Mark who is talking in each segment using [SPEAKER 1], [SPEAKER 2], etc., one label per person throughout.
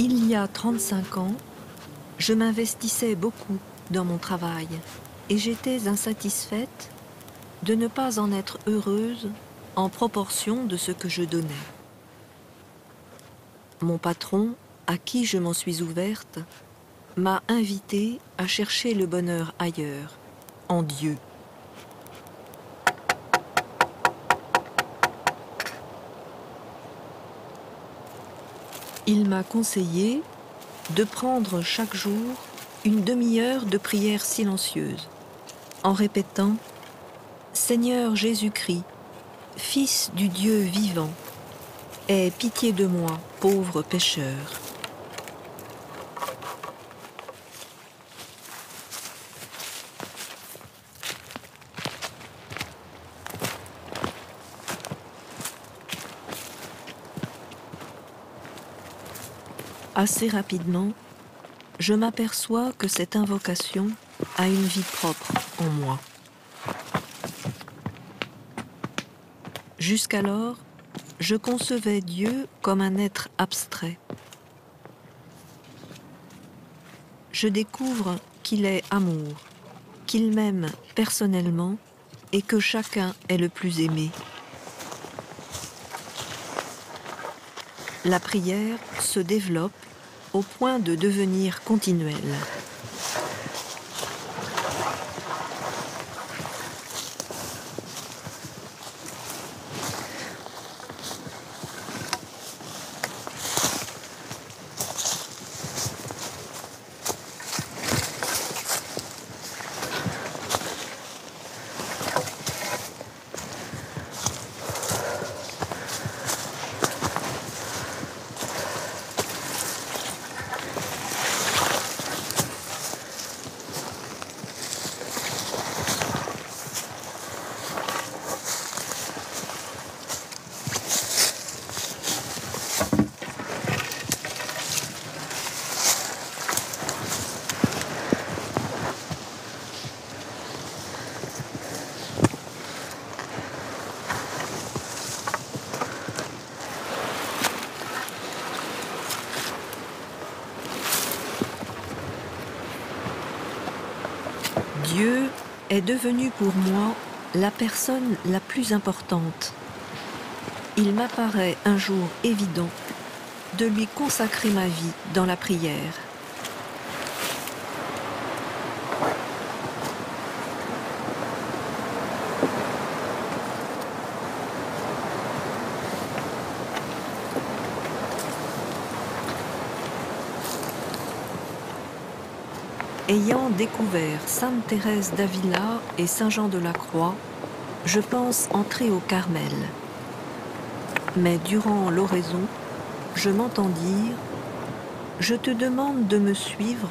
[SPEAKER 1] Il y a 35 ans, je m'investissais beaucoup dans mon travail et j'étais insatisfaite de ne pas en être heureuse en proportion de ce que je donnais. Mon patron, à qui je m'en suis ouverte, m'a invitée à chercher le bonheur ailleurs, en Dieu. Il m'a conseillé de prendre chaque jour une demi-heure de prière silencieuse, en répétant « Seigneur Jésus-Christ, Fils du Dieu vivant, aie pitié de moi, pauvre pécheur. » Assez rapidement, je m'aperçois que cette invocation a une vie propre en moi. Jusqu'alors, je concevais Dieu comme un être abstrait. Je découvre qu'il est amour, qu'il m'aime personnellement et que chacun est le plus aimé. La prière se développe au point de devenir continuelle. Dieu est devenu pour moi la personne la plus importante. Il m'apparaît un jour évident de lui consacrer ma vie dans la prière. Ayant découvert Sainte Thérèse d'Avila et Saint Jean de la Croix, je pense entrer au Carmel. Mais durant l'oraison, je m'entends dire « Je te demande de me suivre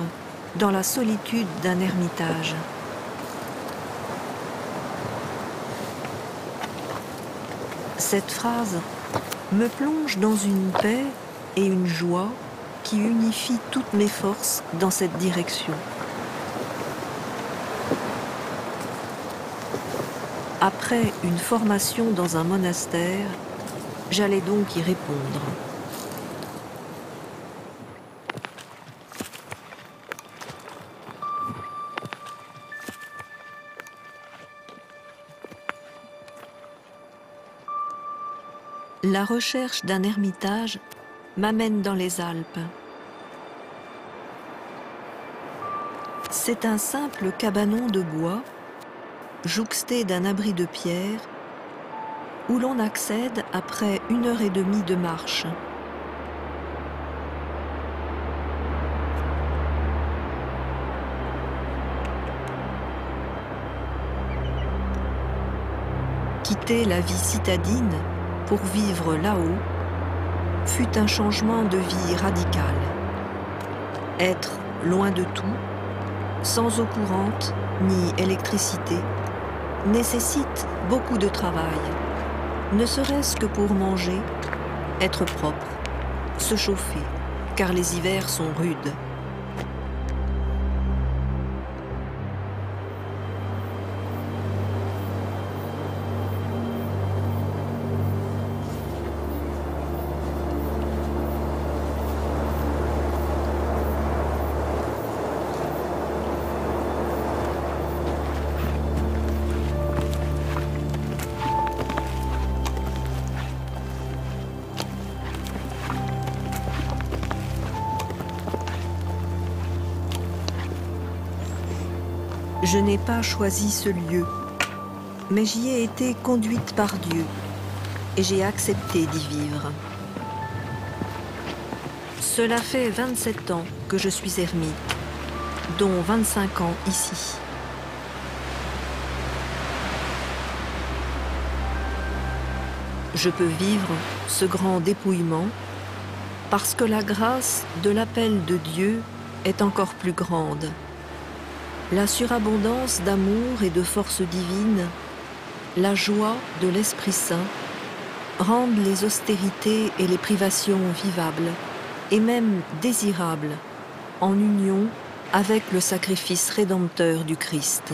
[SPEAKER 1] dans la solitude d'un ermitage. » Cette phrase me plonge dans une paix et une joie qui unifient toutes mes forces dans cette direction. Après une formation dans un monastère, j'allais donc y répondre. La recherche d'un ermitage m'amène dans les Alpes. C'est un simple cabanon de bois jouxté d'un abri de pierre, où l'on accède après 1h30 de marche. Quitter la vie citadine pour vivre là-haut fut un changement de vie radical. Être loin de tout, sans eau courante ni électricité, nécessite beaucoup de travail, ne serait-ce que pour manger, être propre, se chauffer, car les hivers sont rudes. Je n'ai pas choisi ce lieu, mais j'y ai été conduite par Dieu et j'ai accepté d'y vivre. Cela fait 27 ans que je suis ermite, dont 25 ans ici. Je peux vivre ce grand dépouillement parce que la grâce de l'appel de Dieu est encore plus grande. La surabondance d'amour et de force divine, la joie de l'Esprit Saint rendent les austérités et les privations vivables et même désirables en union avec le sacrifice rédempteur du Christ.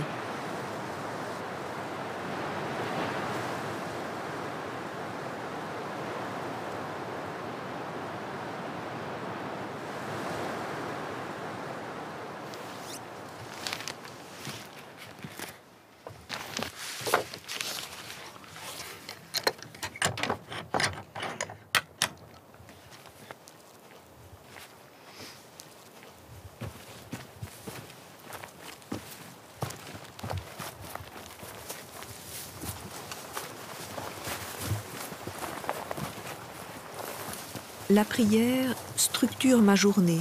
[SPEAKER 1] La prière structure ma journée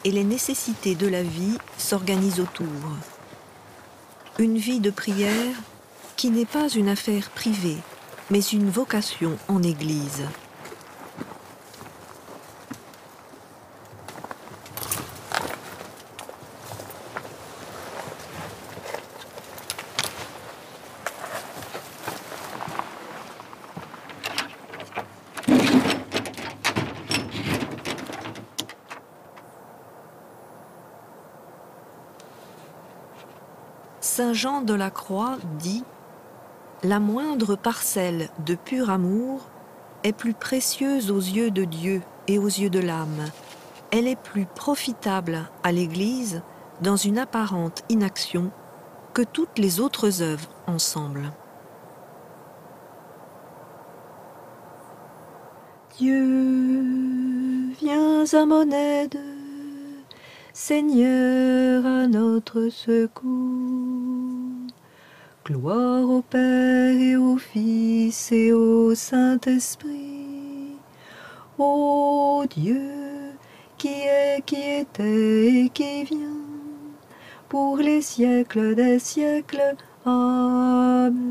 [SPEAKER 1] et les nécessités de la vie s'organisent autour. Une vie de prière qui n'est pas une affaire privée, mais une vocation en Église. Saint Jean de la Croix dit « La moindre parcelle de pur amour est plus précieuse aux yeux de Dieu et aux yeux de l'âme. Elle est plus profitable à l'Église dans une apparente inaction que toutes les autres œuvres ensemble. » Dieu, viens à mon aide, Seigneur, à notre secours. Gloire au Père et au Fils et au Saint-Esprit, ô Dieu qui est, qui était et qui vient, pour les siècles des siècles. Amen.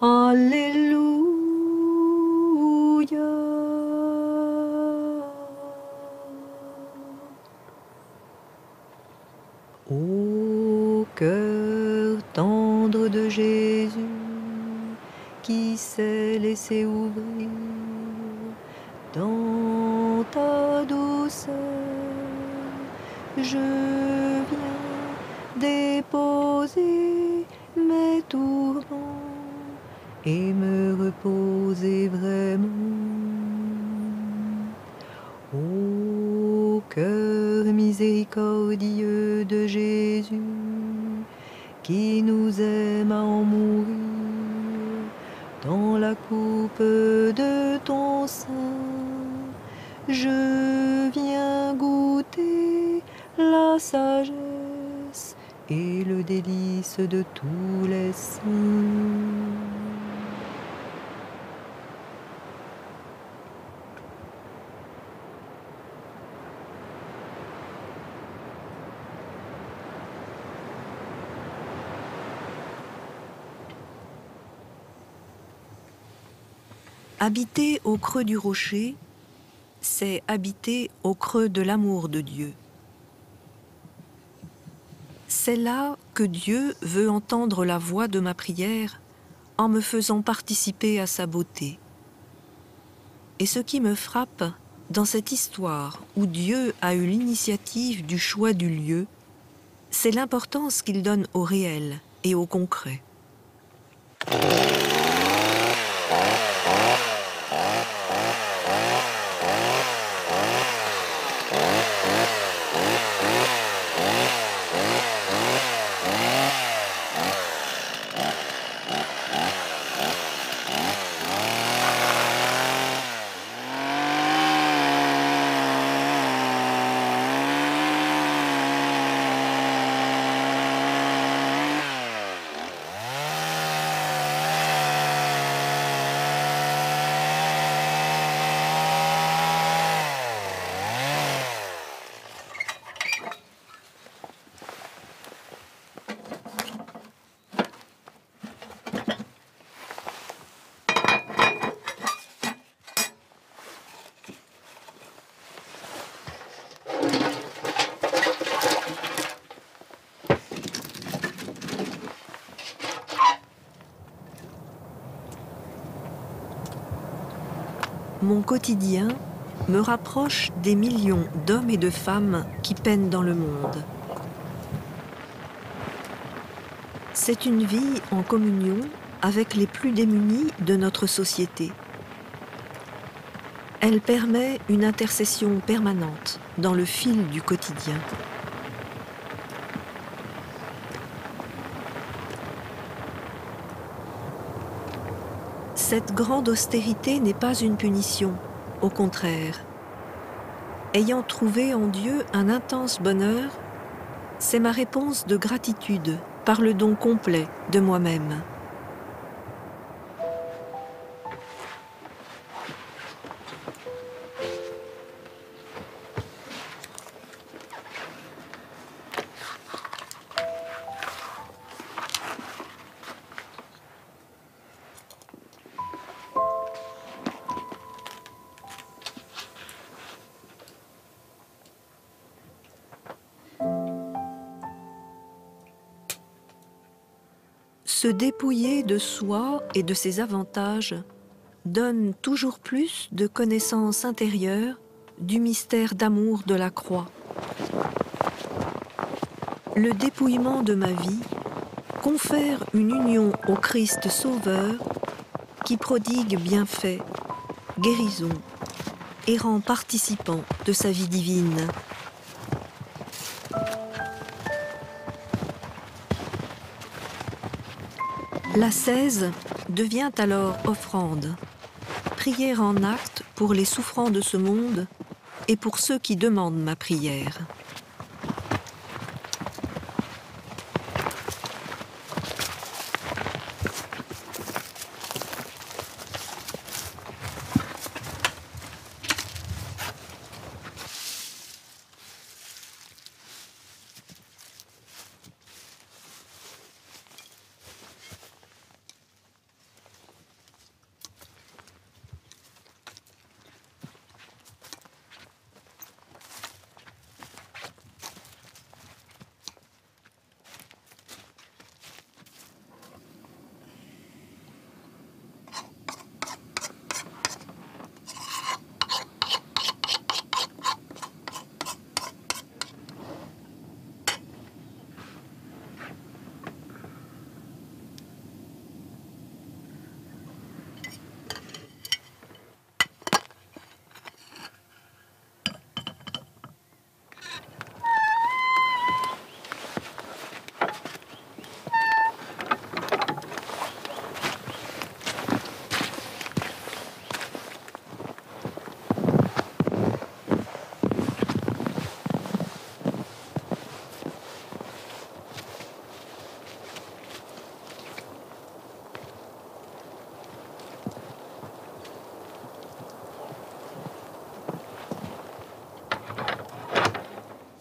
[SPEAKER 1] Alléluia. Ô cœur tendre de Jésus, qui s'est laissé ouvrir dans ta douceur, je viens déposer mes tourments et me reposer vraiment. Ô cœur miséricordieux de Jésus, qui nous aime à en mourir, dans la coupe de ton sein, je viens goûter la sagesse et le délice de tous les saints. Habiter au creux du rocher, c'est habiter au creux de l'amour de Dieu. C'est là que Dieu veut entendre la voix de ma prière en me faisant participer à sa beauté. Et ce qui me frappe dans cette histoire où Dieu a eu l'initiative du choix du lieu, c'est l'importance qu'il donne au réel et au concret. mon quotidien me rapproche des millions d'hommes et de femmes qui peinent dans le monde. C'est une vie en communion avec les plus démunis de notre société. Elle permet une intercession permanente dans le fil du quotidien. Cette grande austérité n'est pas une punition, au contraire. Ayant trouvé en Dieu un intense bonheur, c'est ma réponse de gratitude par le don complet de moi-même. Se dépouiller de soi et de ses avantages donne toujours plus de connaissance intérieure du mystère d'amour de la croix. Le dépouillement de ma vie confère une union au Christ Sauveur qui prodigue bienfaits, guérison et rend participant de sa vie divine. L'ascèse devient alors offrande, prière en acte pour les souffrants de ce monde et pour ceux qui demandent ma prière.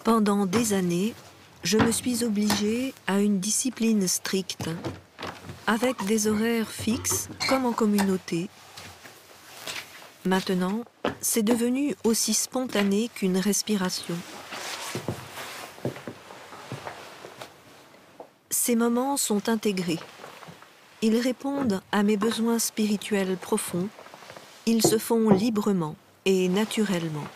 [SPEAKER 1] Pendant des années, je me suis obligée à une discipline stricte, avec des horaires fixes comme en communauté. Maintenant, c'est devenu aussi spontané qu'une respiration. Ces moments sont intégrés. Ils répondent à mes besoins spirituels profonds. Ils se font librement et naturellement.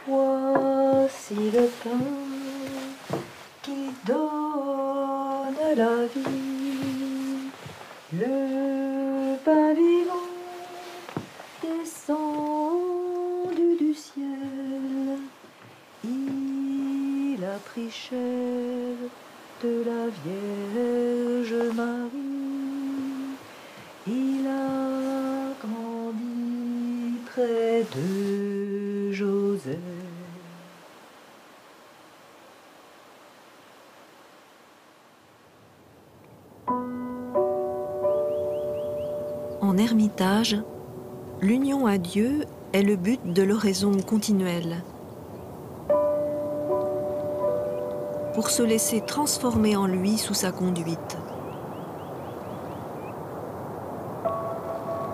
[SPEAKER 1] Voici le pain qui donne la vie, le pain vivant descendu du ciel. Il a pris chair de la Vierge Marie, il a grandi près de Joseph. En ermitage, l'union à Dieu est le but de l'oraison continuelle. Pour se laisser transformer en lui sous sa conduite.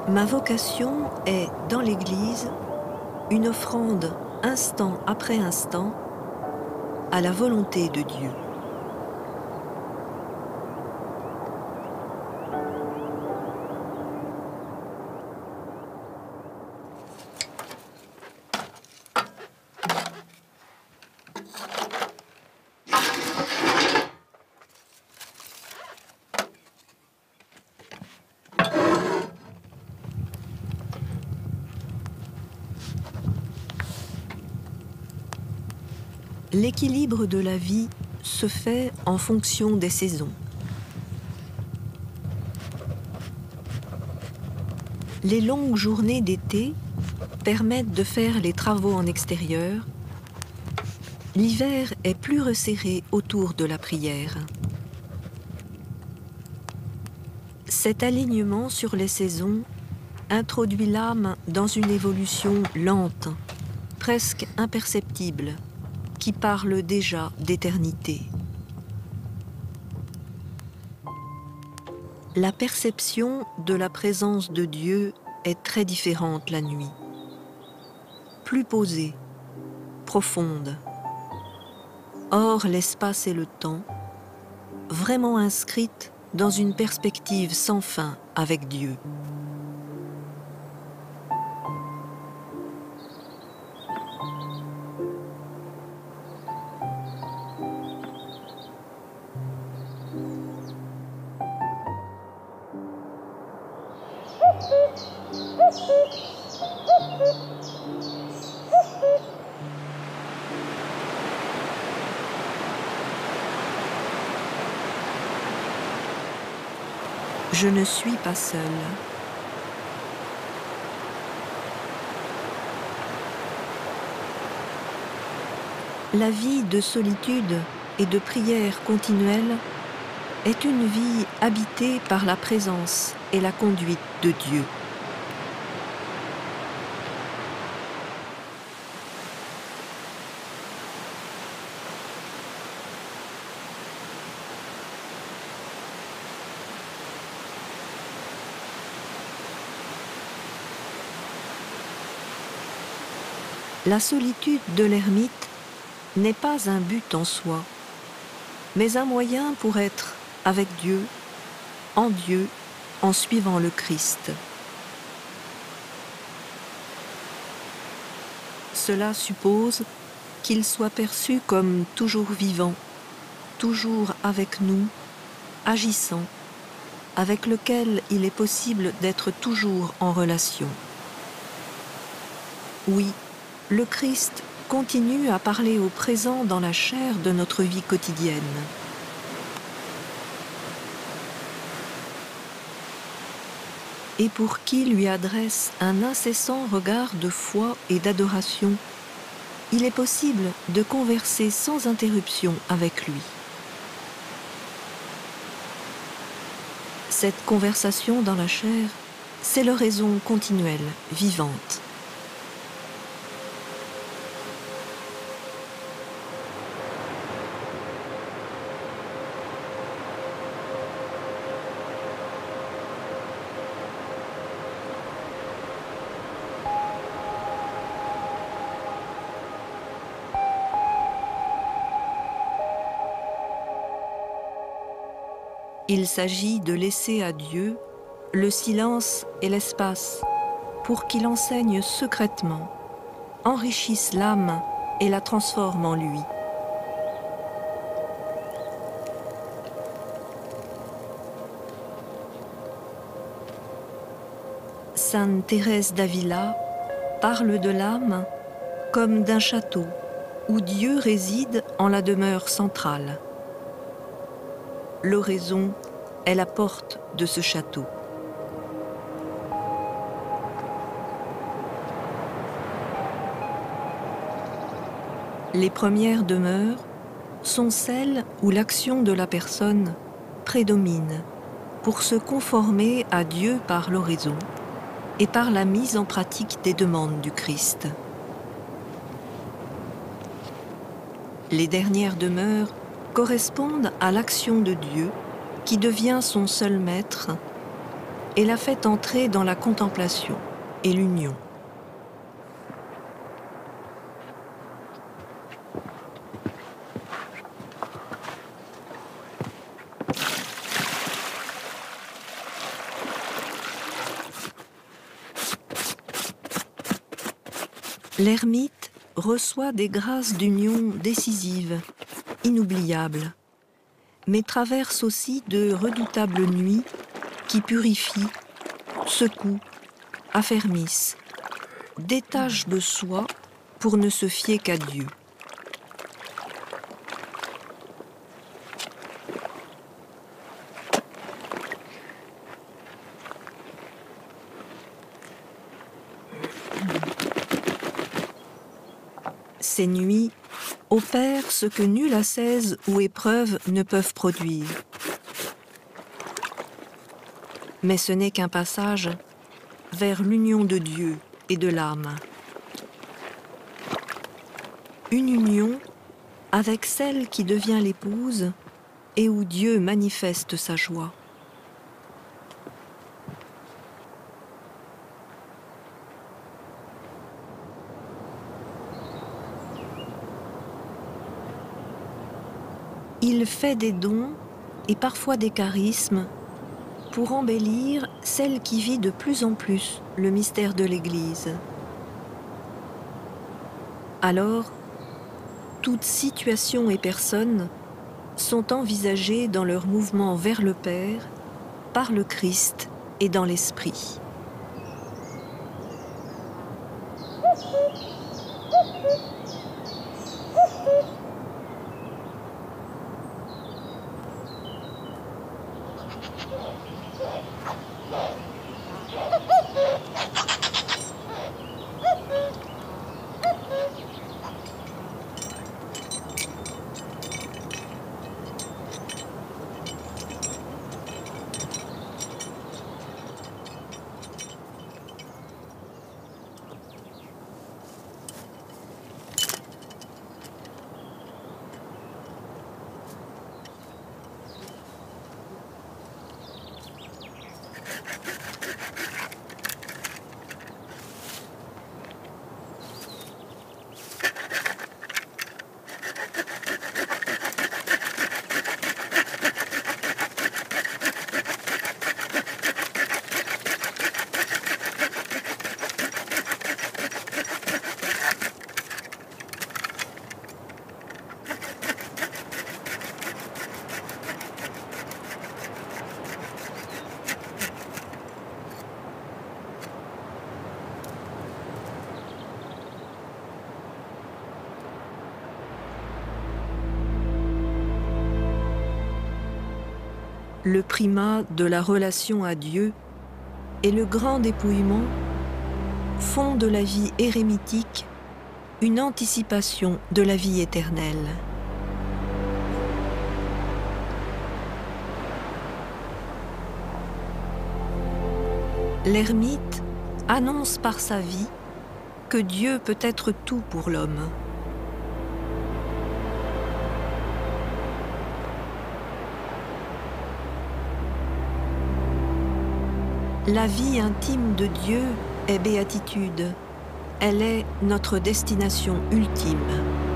[SPEAKER 1] Ma vocation est, dans l'Église, une offrande instant après instant à la volonté de Dieu. L'équilibre de la vie se fait en fonction des saisons. Les longues journées d'été permettent de faire les travaux en extérieur. L'hiver est plus resserré autour de la prière. Cet alignement sur les saisons introduit l'âme dans une évolution lente, presque imperceptible, qui parle déjà d'éternité. La perception de la présence de Dieu est très différente la nuit, plus posée, profonde. Hors l'espace et le temps, vraiment inscrite dans une perspective sans fin avec Dieu. Je ne suis pas seule. La vie de solitude et de prière continuelle est une vie habitée par la présence et la conduite de Dieu. La solitude de l'ermite n'est pas un but en soi, mais un moyen pour être avec Dieu, en suivant le Christ. Cela suppose qu'il soit perçu comme toujours vivant, toujours avec nous, agissant, avec lequel il est possible d'être toujours en relation. Oui, le Christ continue à parler au présent dans la chair de notre vie quotidienne. Et pour qui lui adresse un incessant regard de foi et d'adoration, il est possible de converser sans interruption avec lui. Cette conversation dans la chair, c'est l'oraison continuelle, vivante. Il s'agit de laisser à Dieu le silence et l'espace pour qu'il enseigne secrètement, enrichisse l'âme et la transforme en lui. Sainte Thérèse d'Avila parle de l'âme comme d'un château où Dieu réside en la demeure centrale. L'oraison est la porte de ce château. Les premières demeures sont celles où l'action de la personne prédomine pour se conformer à Dieu par l'oraison et par la mise en pratique des demandes du Christ. Les dernières demeures correspondent à l'action de Dieu qui devient son seul maître et la fait entrer dans la contemplation et l'union. L'ermite reçoit des grâces d'union décisives, inoubliables, mais traverse aussi de redoutables nuits qui purifient, secouent, affermissent, détachent de soi pour ne se fier qu'à Dieu. Ces nuits opèrent ce que nulle ascèse ou épreuve ne peuvent produire. Mais ce n'est qu'un passage vers l'union de Dieu et de l'âme. Une union avec celle qui devient l'épouse et où Dieu manifeste sa joie. Il fait des dons et parfois des charismes pour embellir celle qui vit de plus en plus le mystère de l'Église. Alors, toute situation et personne sont envisagées dans leur mouvement vers le Père, par le Christ et dans l'Esprit. Le primat de la relation à Dieu et le grand dépouillement font de la vie érémitique une anticipation de la vie éternelle. L'ermite annonce par sa vie que Dieu peut être tout pour l'homme. La vie intime de Dieu est béatitude. Elle est notre destination ultime.